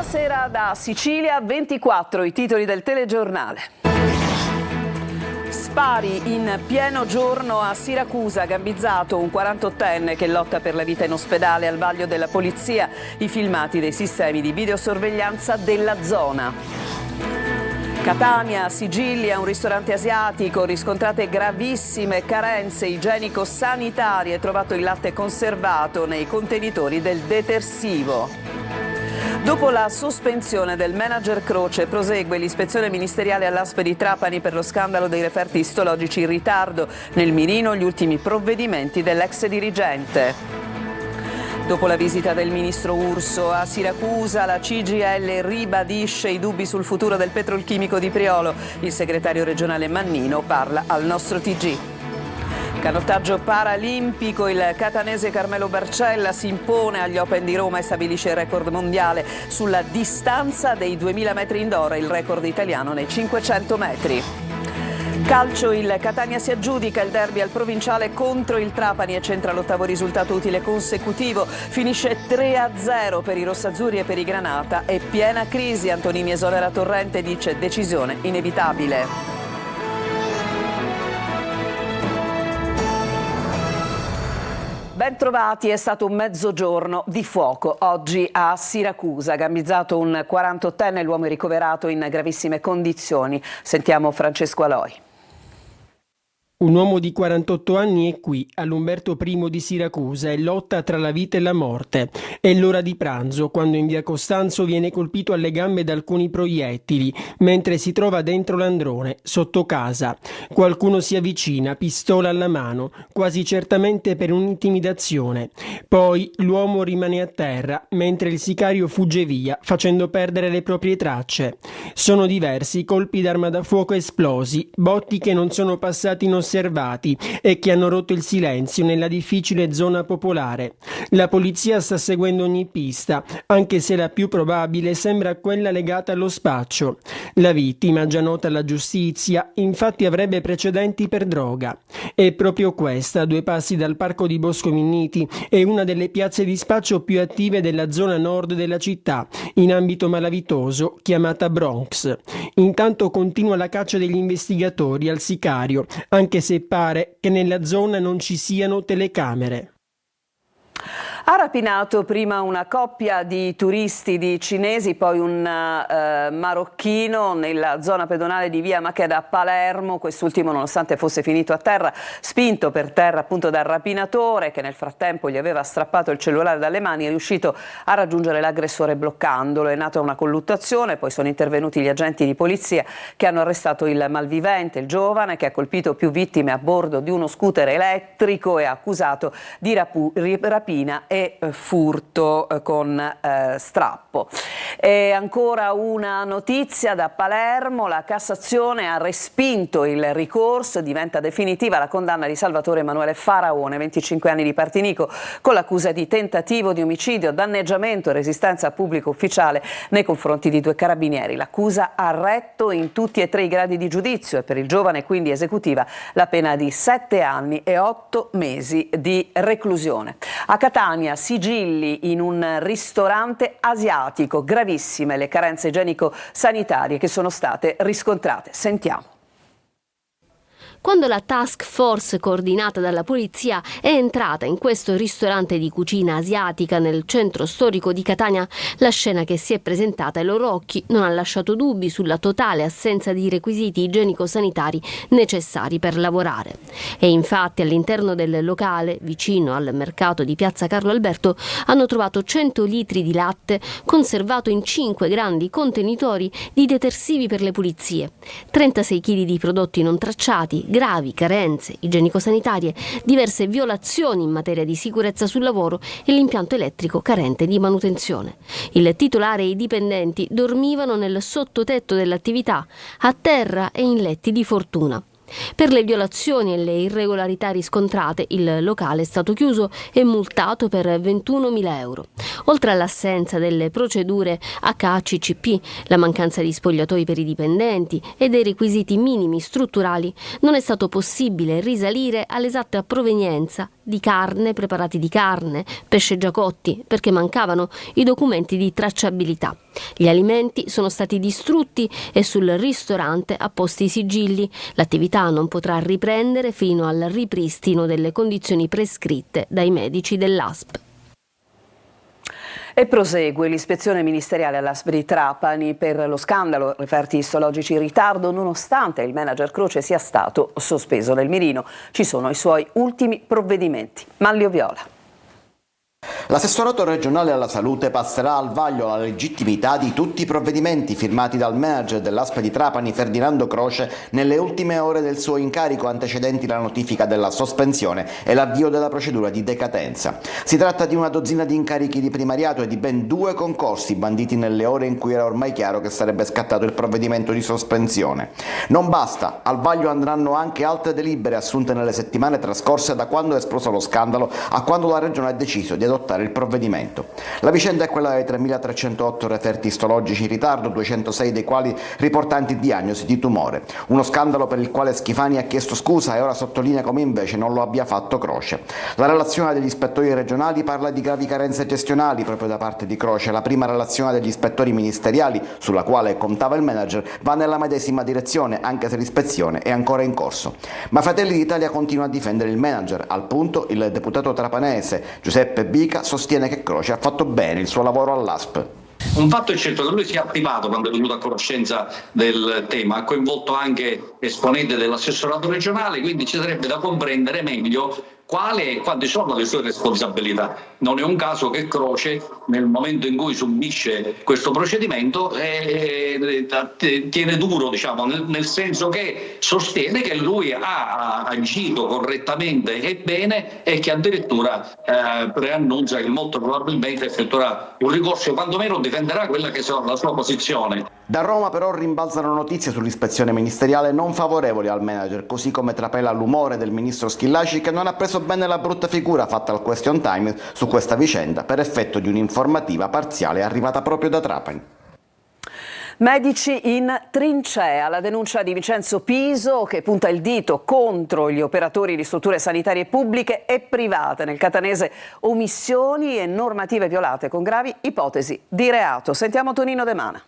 Buonasera da Sicilia 24, i titoli del telegiornale. Spari in pieno giorno a Siracusa, gambizzato un 48enne che lotta per la vita in ospedale al vaglio della polizia, i filmati dei sistemi di videosorveglianza della zona. Catania, Sigilli, a un ristorante asiatico, riscontrate gravissime carenze igienico-sanitarie, trovato il latte conservato nei contenitori del detersivo. Dopo la sospensione del manager Croce prosegue l'ispezione ministeriale all'ASP di Trapani per lo scandalo dei referti istologici in ritardo. Nel mirino gli ultimi provvedimenti dell'ex dirigente. Dopo la visita del ministro Urso a Siracusa, la CGIL ribadisce i dubbi sul futuro del petrolchimico di Priolo. Il segretario regionale Mannino parla al nostro TG. Canottaggio paralimpico, il catanese Carmelo Barcella si impone agli Open di Roma e stabilisce il record mondiale sulla distanza dei 2000 metri indoor, il record italiano nei 500 metri. Calcio, il Catania si aggiudica il derby al provinciale contro il Trapani e centra l'8º risultato utile consecutivo. Finisce 3-0 per i rossazzurri e per i Granata. È piena crisi, Antonini esonera Torrente, dice decisione inevitabile. Bentrovati, è stato un mezzogiorno di fuoco oggi a Siracusa, gambizzato un 48enne, l'uomo è ricoverato in gravissime condizioni. Sentiamo Francesco Aloi. Un uomo di 48 anni è qui, all'Umberto I di Siracusa, e lotta tra la vita e la morte. È l'ora di pranzo, quando in via Costanzo viene colpito alle gambe da alcuni proiettili, mentre si trova dentro l'androne, sotto casa. Qualcuno si avvicina, pistola alla mano, quasi certamente per un'intimidazione. Poi l'uomo rimane a terra, mentre il sicario fugge via, facendo perdere le proprie tracce. Sono diversi i colpi d'arma da fuoco esplosi, botti che non sono passati inosservati e che hanno rotto il silenzio nella difficile zona popolare. La polizia sta seguendo ogni pista, anche se la più probabile sembra quella legata allo spaccio. La vittima, già nota alla giustizia, infatti avrebbe precedenti per droga. È proprio questa, a 2 passi dal parco di Bosco Minniti, è una delle piazze di spaccio più attive della zona nord della città, in ambito malavitoso, chiamata Bronx. Intanto continua la caccia degli investigatori al sicario, anche se pare che nella zona non ci siano telecamere. Ha rapinato prima una coppia di turisti di cinesi, poi un marocchino nella zona pedonale di via Maqueda a Palermo. Quest'ultimo, nonostante fosse finito a terra, spinto per terra appunto dal rapinatore, che nel frattempo gli aveva strappato il cellulare dalle mani, è riuscito a raggiungere l'aggressore bloccandolo. È nata una colluttazione, poi sono intervenuti gli agenti di polizia che hanno arrestato il malvivente, il giovane, che ha colpito più vittime a bordo di uno scooter elettrico e ha accusato di rapina e furto con strappo. E ancora una notizia da Palermo: la Cassazione ha respinto il ricorso e diventa definitiva la condanna di Salvatore Emanuele Faraone, 25 anni di Partinico, con l'accusa di tentativo di omicidio, danneggiamento e resistenza a pubblico ufficiale nei confronti di 2 carabinieri. L'accusa ha retto in tutti e 3 i gradi di giudizio e per il giovane quindi esecutiva la pena di 7 anni e 8 mesi di reclusione. A Catania, Sigilli in un ristorante asiatico, gravissime le carenze igienico-sanitarie che sono state riscontrate. Sentiamo. Quando la task force coordinata dalla polizia è entrata in questo ristorante di cucina asiatica nel centro storico di Catania, la scena che si è presentata ai loro occhi non ha lasciato dubbi sulla totale assenza di requisiti igienico-sanitari necessari per lavorare. E infatti all'interno del locale, vicino al mercato di Piazza Carlo Alberto, hanno trovato 100 litri di latte conservato in 5 grandi contenitori di detersivi per le pulizie, 36 kg di prodotti non tracciati, gravi carenze igienico-sanitarie, diverse violazioni in materia di sicurezza sul lavoro e l'impianto elettrico carente di manutenzione. Il titolare e i dipendenti dormivano nel sottotetto dell'attività, a terra e in letti di fortuna. Per le violazioni e le irregolarità riscontrate, il locale è stato chiuso e multato per 21.000 euro. Oltre all'assenza delle procedure HACCP, la mancanza di spogliatoi per i dipendenti e dei requisiti minimi strutturali, non è stato possibile risalire all'esatta provenienza di carne, preparati di carne, pesce già cotti, perché mancavano i documenti di tracciabilità. Gli alimenti sono stati distrutti e sul ristorante apposti i sigilli. L'attività non potrà riprendere fino al ripristino delle condizioni prescritte dai medici dell'ASP. E prosegue l'ispezione ministeriale all'ASP di Trapani per lo scandalo referti istologici in ritardo, nonostante il manager Croce sia stato sospeso nel mirino. Ci sono i suoi ultimi provvedimenti. Manlio Viola. L'assessorato regionale alla salute passerà al vaglio la legittimità di tutti i provvedimenti firmati dal manager dell'ASP di Trapani Ferdinando Croce nelle ultime ore del suo incarico antecedenti la notifica della sospensione e l'avvio della procedura di decadenza. Si tratta di una dozzina di incarichi di primariato e di ben 2 concorsi banditi nelle ore in cui era ormai chiaro che sarebbe scattato il provvedimento di sospensione. Non basta, al vaglio andranno anche altre delibere assunte nelle settimane trascorse da quando è esploso lo scandalo a quando la regione ha deciso di adottare il provvedimento. La vicenda è quella dei 3.308 referti istologici in ritardo, 206 dei quali riportanti diagnosi di tumore. Uno scandalo per il quale Schifani ha chiesto scusa e ora sottolinea come invece non lo abbia fatto Croce. La relazione degli ispettori regionali parla di gravi carenze gestionali proprio da parte di Croce. La prima relazione degli ispettori ministeriali, sulla quale contava il manager, va nella medesima direzione, anche se l'ispezione è ancora in corso. Ma Fratelli d'Italia continua a difendere il manager. Al punto il deputato trapanese Giuseppe Bica sostiene che Croce ha fatto bene il suo lavoro all'ASP. Un fatto è certo che lui si è attivato quando è venuto a conoscenza del tema, ha coinvolto anche esponenti dell'assessorato regionale, quindi ci sarebbe da comprendere meglio quali e quanti sono le sue responsabilità. Non è un caso che Croce, nel momento in cui subisce questo procedimento, tiene duro, diciamo, nel senso che sostiene che lui ha agito correttamente e bene e che addirittura preannuncia che molto probabilmente effettuerà un ricorso, quantomeno difenderà quella che è la sua posizione. Da Roma però rimbalzano notizie sull'ispezione ministeriale non favorevoli al manager, così come trapela l'umore del ministro Schillaci che non ha preso bene la brutta figura fatta al Question Time su questa vicenda per effetto di un'informativa parziale arrivata proprio da Trapani. Medici in trincea, la denuncia di Vincenzo Piso che punta il dito contro gli operatori di strutture sanitarie pubbliche e private. Nel catanese omissioni e normative violate con gravi ipotesi di reato. Sentiamo Tonino De Mana.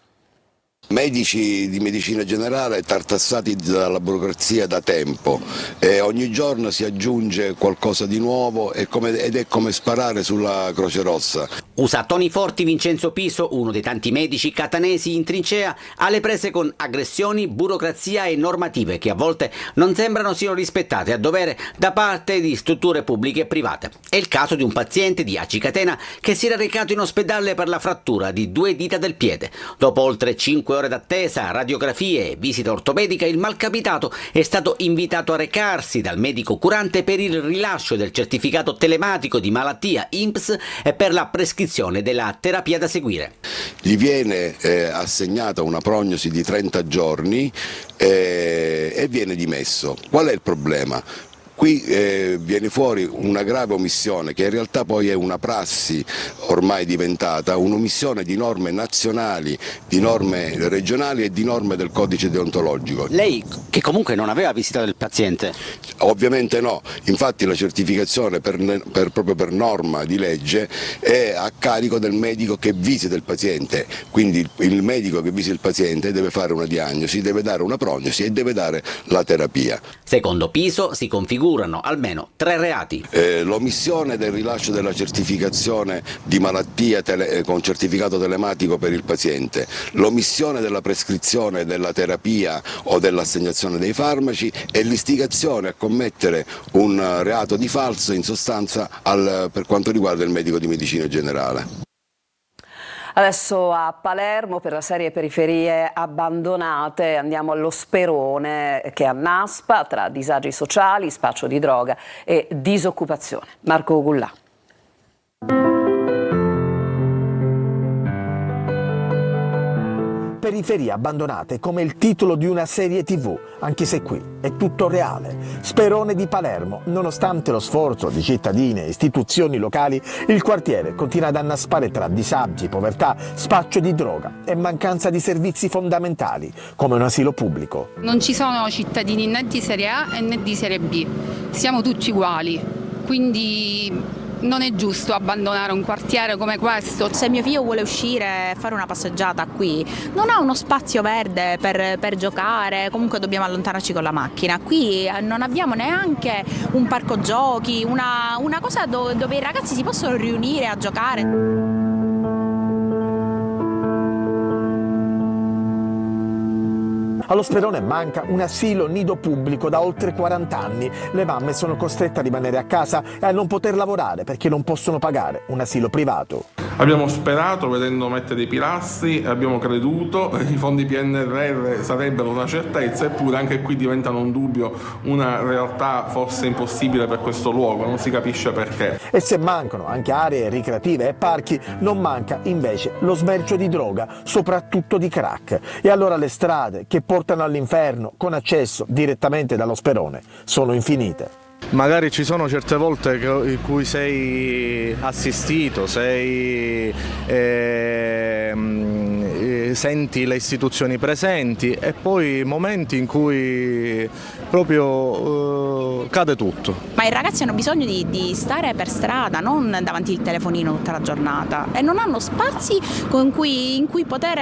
Medici di medicina generale tartassati dalla burocrazia da tempo e ogni giorno si aggiunge qualcosa di nuovo ed è come sparare sulla Croce Rossa. Usa toni forti Vincenzo Piso, uno dei tanti medici catanesi in trincea, alle prese con aggressioni, burocrazia e normative che a volte non sembrano siano rispettate a dovere da parte di strutture pubbliche e private. È il caso di un paziente di Aci Catena che si era recato in ospedale per la frattura di 2 dita del piede. Dopo oltre 5 ore d'attesa, radiografie e visita ortopedica, il malcapitato è stato invitato a recarsi dal medico curante per il rilascio del certificato telematico di malattia INPS e per la prescrizione della terapia da seguire. Gli viene assegnata una prognosi di 30 giorni e viene dimesso. Qual è il problema? Qui viene fuori una grave omissione che in realtà poi è una prassi ormai diventata, un'omissione di norme nazionali, di norme regionali e di norme del codice deontologico. Lei che comunque non aveva visitato il paziente? Ovviamente no, infatti la certificazione proprio per norma di legge è a carico del medico che visita il paziente, quindi il medico che visita il paziente deve fare una diagnosi, deve dare una prognosi e deve dare la terapia. Secondo Piso si configurano almeno 3 reati. L'omissione del rilascio della certificazione di malattia con certificato telematico per il paziente, l'omissione della prescrizione della terapia o dell'assegnazione dei farmaci e l'istigazione a commettere un reato di falso in sostanza per quanto riguarda il medico di medicina generale. Adesso a Palermo per la serie Periferie abbandonate andiamo allo Sperone che annaspa tra disagi sociali, spaccio di droga e disoccupazione. Marco Gullà. Periferie abbandonate come il titolo di una serie TV, anche se qui è tutto reale. Sperone di Palermo, nonostante lo sforzo di cittadine e istituzioni locali, il quartiere continua ad annaspare tra disagi, povertà, spaccio di droga e mancanza di servizi fondamentali, come un asilo pubblico. Non ci sono cittadini né di serie A né di serie B, siamo tutti uguali, quindi non è giusto abbandonare un quartiere come questo. Se mio figlio vuole uscire e fare una passeggiata qui, non ha uno spazio verde per giocare, comunque dobbiamo allontanarci con la macchina. Qui non abbiamo neanche un parco giochi, una cosa dove i ragazzi si possono riunire a giocare. Allo Sperone manca un asilo nido pubblico da oltre 40 anni. Le mamme sono costrette a rimanere a casa e a non poter lavorare perché non possono pagare un asilo privato. Abbiamo sperato vedendo mettere i pilastri, abbiamo creduto, i fondi PNRR sarebbero una certezza, eppure anche qui diventano un dubbio, una realtà forse impossibile per questo luogo, non si capisce perché. E se mancano anche aree ricreative e parchi, non manca invece lo smercio di droga, soprattutto di crack. E allora le strade che portano all'inferno con accesso direttamente dallo Sperone sono infinite. Magari ci sono certe volte in cui sei assistito, senti le istituzioni presenti e poi momenti in cui proprio cade tutto. Ma i ragazzi hanno bisogno di stare per strada, non davanti al telefonino tutta la giornata, e non hanno spazi in cui poter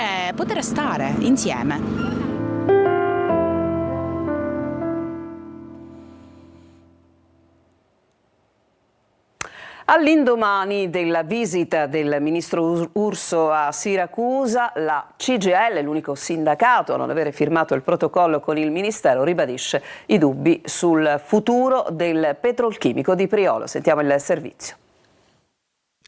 stare insieme. All'indomani della visita del ministro Urso a Siracusa, la CGIL, l'unico sindacato a non avere firmato il protocollo con il Ministero, ribadisce i dubbi sul futuro del petrolchimico di Priolo. Sentiamo il servizio.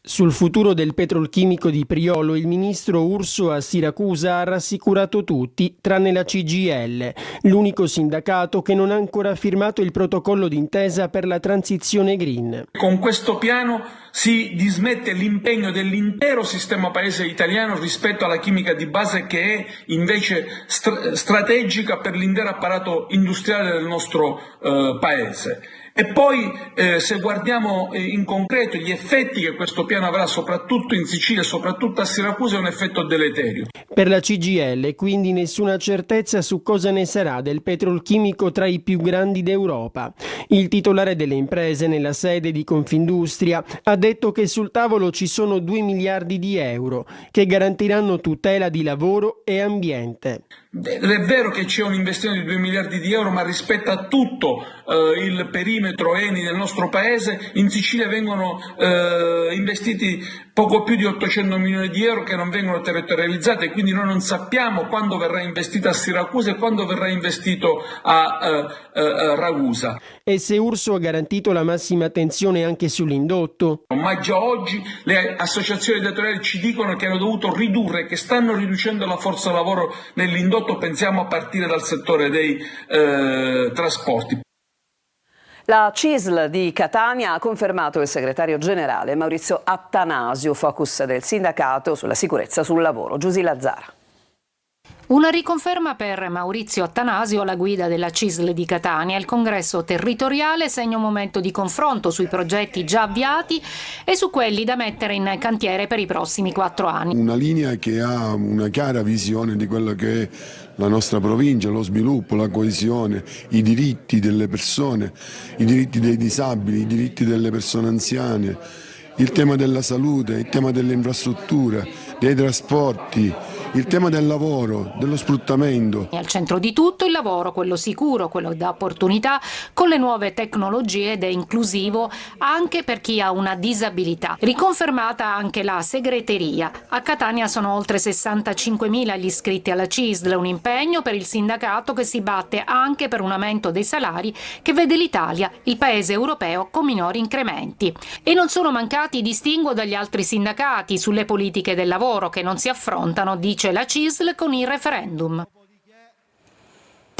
Sul futuro del petrolchimico di Priolo il ministro Urso a Siracusa ha rassicurato tutti, tranne la CGIL, l'unico sindacato che non ha ancora firmato il protocollo d'intesa per la transizione green. Con questo piano si dismette l'impegno dell'intero sistema paese italiano rispetto alla chimica di base, che è invece strategica per l'intero apparato industriale del nostro paese. E poi se guardiamo in concreto gli effetti che questo piano avrà soprattutto in Sicilia e soprattutto a Siracusa, è un effetto deleterio. Per la CGIL quindi nessuna certezza su cosa ne sarà del petrolchimico tra i più grandi d'Europa. Il titolare delle imprese nella sede di Confindustria ha detto che sul tavolo ci sono 2 miliardi di euro che garantiranno tutela di lavoro e ambiente. È vero che c'è un investimento di 2 miliardi di euro, ma rispetto a tutto il perimetro Eni del nostro paese, in Sicilia vengono investiti poco più di 800 milioni di euro che non vengono territorializzati, e quindi noi non sappiamo quando verrà investito a Siracusa e quando verrà investito a Ragusa. E se Urso ha garantito la massima attenzione anche sull'indotto? Ma già oggi le associazioni datoriali ci dicono che hanno dovuto ridurre, che stanno riducendo la forza lavoro nell'indotto, pensiamo a partire dal settore dei trasporti. La CISL di Catania ha confermato il segretario generale Maurizio Attanasio, focus del sindacato sulla sicurezza sul lavoro. Giusy Lazzara. Una riconferma per Maurizio Attanasio alla guida della CISL di Catania. Il congresso territoriale segna un momento di confronto sui progetti già avviati e su quelli da mettere in cantiere per i prossimi 4 anni. Una linea che ha una chiara visione di quello che è la nostra provincia, lo sviluppo, la coesione, i diritti delle persone, i diritti dei disabili, i diritti delle persone anziane, il tema della salute, il tema delle infrastrutture, dei trasporti, il tema del lavoro, dello sfruttamento. Al centro di tutto il lavoro, quello sicuro, quello da opportunità, con le nuove tecnologie ed è inclusivo anche per chi ha una disabilità. Riconfermata anche la segreteria. A Catania sono oltre 65.000 gli iscritti alla CISL, un impegno per il sindacato che si batte anche per un aumento dei salari che vede l'Italia il paese europeo con minori incrementi. E non sono mancati distinguo dagli altri sindacati sulle politiche del lavoro che non si affrontano, dice la CISL, con il referendum.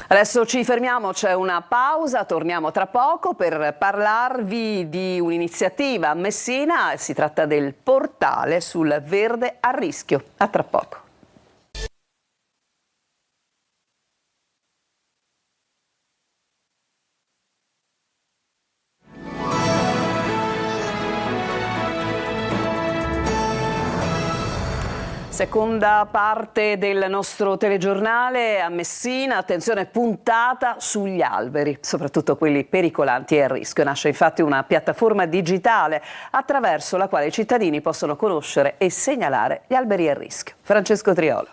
Adesso ci fermiamo, c'è una pausa, torniamo tra poco per parlarvi di un'iniziativa a Messina, si tratta del portale sul verde a rischio. A tra poco. Seconda parte del nostro telegiornale a Messina, attenzione puntata sugli alberi, soprattutto quelli pericolanti e a rischio. Nasce infatti una piattaforma digitale attraverso la quale i cittadini possono conoscere e segnalare gli alberi a rischio. Francesco Triolo.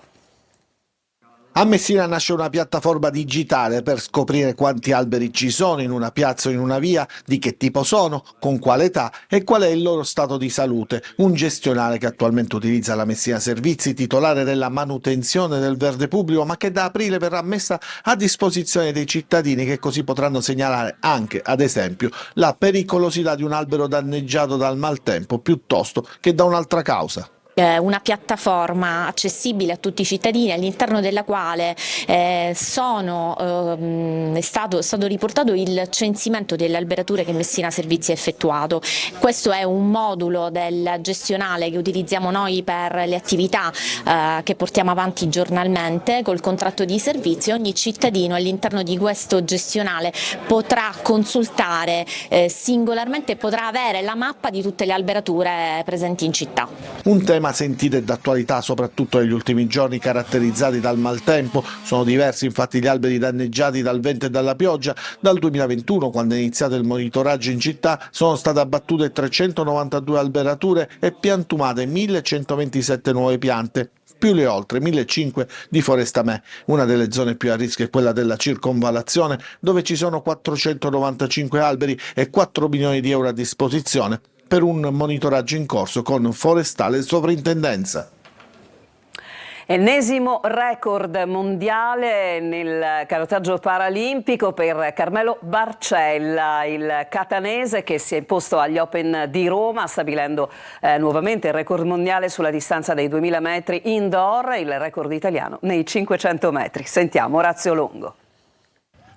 A Messina nasce una piattaforma digitale per scoprire quanti alberi ci sono in una piazza o in una via, di che tipo sono, con quale età e qual è il loro stato di salute. Un gestionale che attualmente utilizza la Messina Servizi, titolare della manutenzione del verde pubblico, ma che da aprile verrà messa a disposizione dei cittadini, che così potranno segnalare anche, ad esempio, la pericolosità di un albero danneggiato dal maltempo piuttosto che da un'altra causa. Una piattaforma accessibile a tutti i cittadini, all'interno della quale è stato riportato il censimento delle alberature che Messina Servizi ha effettuato. Questo è un modulo del gestionale che utilizziamo noi per le attività che portiamo avanti giornalmente col contratto di servizio. Ogni cittadino all'interno di questo gestionale potrà consultare singolarmente, potrà avere la mappa di tutte le alberature presenti in città. Un tema sentito e d'attualità soprattutto negli ultimi giorni, caratterizzati dal maltempo. Sono diversi infatti gli alberi danneggiati dal vento e dalla pioggia. Dal 2021, quando è iniziato il monitoraggio in città, sono state abbattute 392 alberature e piantumate 1127 nuove piante, più le oltre 1.500 di Forestamè. Una delle zone più a rischio è quella della circonvallazione, dove ci sono 495 alberi e 4 milioni di euro a disposizione per un monitoraggio in corso con Forestale e Sovrintendenza. Ennesimo record mondiale nel canottaggio paralimpico per Carmelo Barcella, il catanese che si è imposto agli Open di Roma, stabilendo nuovamente il record mondiale sulla distanza dei 2000 metri indoor, il record italiano nei 500 metri. Sentiamo Orazio Longo.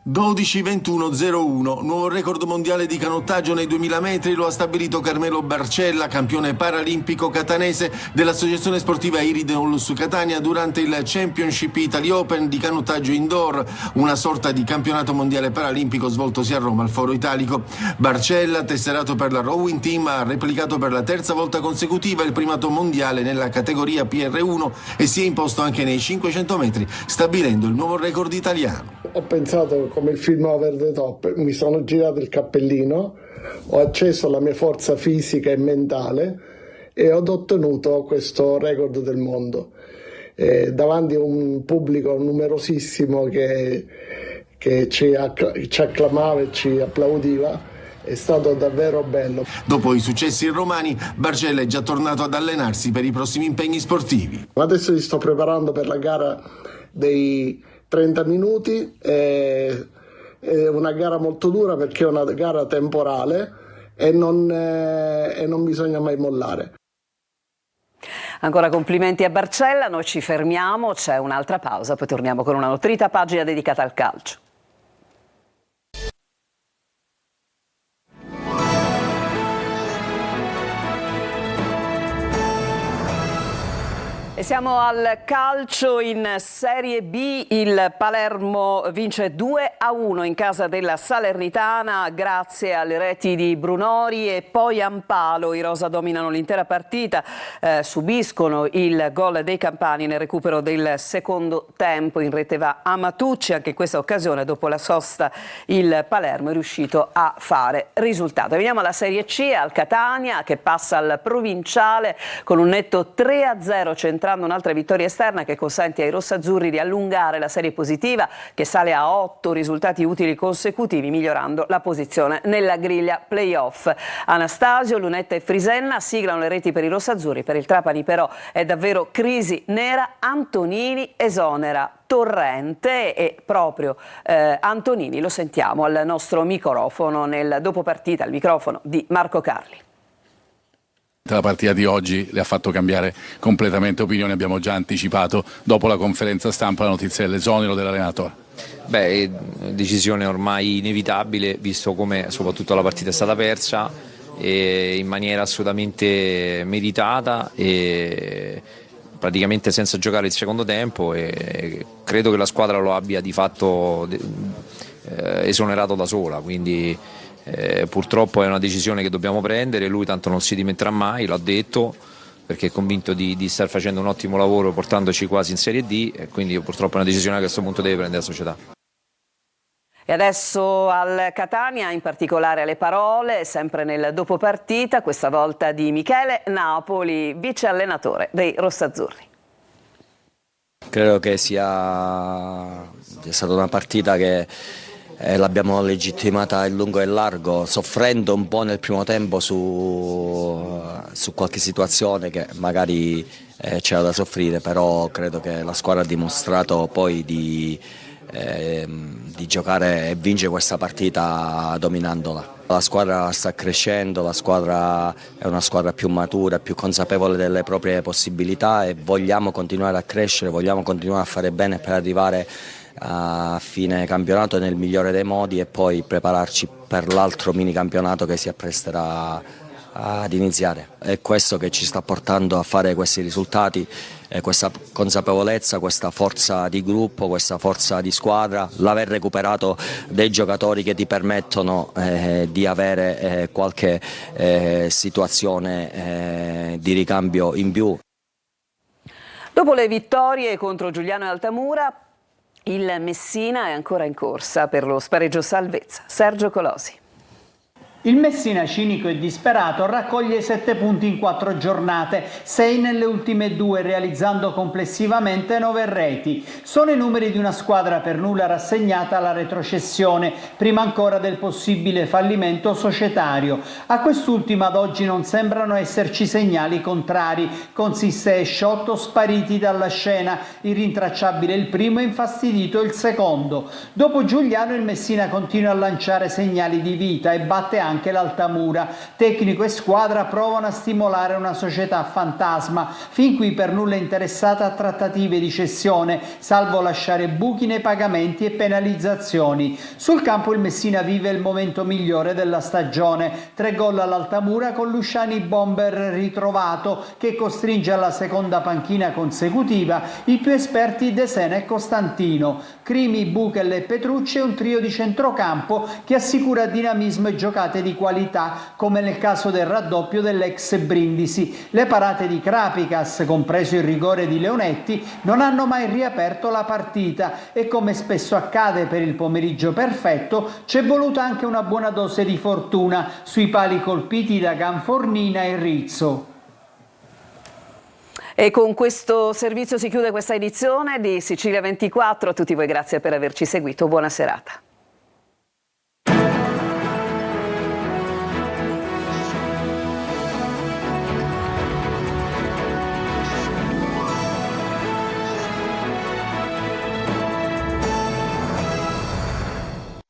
12:21:01, nuovo record mondiale di canottaggio nei 2000 metri lo ha stabilito Carmelo Barcella, campione paralimpico catanese dell'Associazione Sportiva Iride Onlus Catania durante il Championship Italy Open di canottaggio indoor, una sorta di campionato mondiale paralimpico svoltosi a Roma al Foro Italico. Barcella, tesserato per la Rowing Team, ha replicato per la terza volta consecutiva il primato mondiale nella categoria PR1 e si è imposto anche nei 500 metri, stabilendo il nuovo record italiano. Ho pensato come il film Over the Top, mi sono girato il cappellino, ho acceso la mia forza fisica e mentale e ho ottenuto questo record del mondo davanti a un pubblico numerosissimo che ci acclamava e ci applaudiva. È stato davvero bello. Dopo i successi romani, Barcella è già tornato ad allenarsi per i prossimi impegni sportivi. Adesso mi sto preparando per la gara dei 30 minuti, è una gara molto dura perché è una gara temporale e non bisogna mai mollare. Ancora complimenti a Barcella, noi ci fermiamo, c'è un'altra pausa, poi torniamo con una nutrita pagina dedicata al calcio. E siamo al calcio in Serie B, il Palermo vince 2-1 in casa della Salernitana grazie alle reti di Brunori e poi Ampalo. I rosa dominano l'intera partita, subiscono il gol dei campani nel recupero del secondo tempo, in rete va Amatucci, anche in questa occasione dopo la sosta il Palermo è riuscito a fare risultato. Veniamo alla Serie C, al Catania che passa al Provinciale con un netto 3-0 centrando un'altra vittoria esterna che consente ai rossazzurri di allungare la serie positiva che sale a 8 risultati utili consecutivi, migliorando la posizione nella griglia playoff. Anastasio, Lunetta e Frisenna siglano le reti per i rossazzurri, per il Trapani però è davvero crisi nera. Antonini esonera Torrente e proprio Antonini lo sentiamo al nostro microfono nel dopopartita, al microfono di Marco Carli. La partita di oggi le ha fatto cambiare completamente opinione, abbiamo già anticipato dopo la conferenza stampa la notizia dell'esonero dell'allenatore. Beh, decisione ormai inevitabile visto come soprattutto la partita è stata persa e in maniera assolutamente meritata e praticamente senza giocare il secondo tempo, e credo che la squadra lo abbia di fatto esonerato da sola, quindi purtroppo è una decisione che dobbiamo prendere, lui tanto non si dimetterà mai, l'ha detto, perché è convinto di star facendo un ottimo lavoro portandoci quasi in Serie D, e quindi purtroppo è una decisione che a questo punto deve prendere la società. E adesso al Catania, in particolare le parole, sempre nel dopo partita, questa volta di Michele Napoli, vice allenatore dei rossazzurri. Credo che sia stata una partita che l'abbiamo legittimata in lungo e in largo, soffrendo un po' nel primo tempo su qualche situazione che magari c'era da soffrire, però credo che la squadra ha dimostrato poi di giocare e vincere questa partita dominandola. La squadra sta crescendo, la squadra è una squadra più matura, più consapevole delle proprie possibilità e vogliamo continuare a crescere, vogliamo continuare a fare bene per arrivare a fine campionato nel migliore dei modi e poi prepararci per l'altro mini campionato che si appresterà ad iniziare. È questo che ci sta portando a fare questi risultati, questa consapevolezza, questa forza di gruppo, questa forza di squadra, l'aver recuperato dei giocatori che ti permettono di avere qualche situazione di ricambio in più. Dopo le vittorie contro Giuliano e Altamura, il Messina è ancora in corsa per lo spareggio salvezza. Sergio Colosi. Il Messina, cinico e disperato, raccoglie 7 punti in 4 giornate, 6 nelle ultime 2, realizzando complessivamente 9 reti. Sono i numeri di una squadra per nulla rassegnata alla retrocessione, prima ancora del possibile fallimento societario. A quest'ultima ad oggi non sembrano esserci segnali contrari, con Sissé e Sciotto spariti dalla scena, irrintracciabile il primo e infastidito il secondo. Dopo Giuliano il Messina continua a lanciare segnali di vita e batte anche l'Altamura. Tecnico e squadra provano a stimolare una società fantasma, fin qui per nulla interessata a trattative di cessione, salvo lasciare buchi nei pagamenti e penalizzazioni. Sul campo il Messina vive il momento migliore della stagione. 3 gol all'Altamura con Luciani Bomber ritrovato, che costringe alla seconda panchina consecutiva i più esperti De Sena e Costantino. Crimi, Buchel e Petrucci è un trio di centrocampo che assicura dinamismo e giocate di qualità, come nel caso del raddoppio dell'ex Brindisi. Le parate di Krapicas, compreso il rigore di Leonetti, non hanno mai riaperto la partita e, come spesso accade per il pomeriggio perfetto, c'è voluta anche una buona dose di fortuna sui pali colpiti da Ganfornina e Rizzo. E con questo servizio si chiude questa edizione di Sicilia 24. A tutti voi grazie per averci seguito. Buona serata.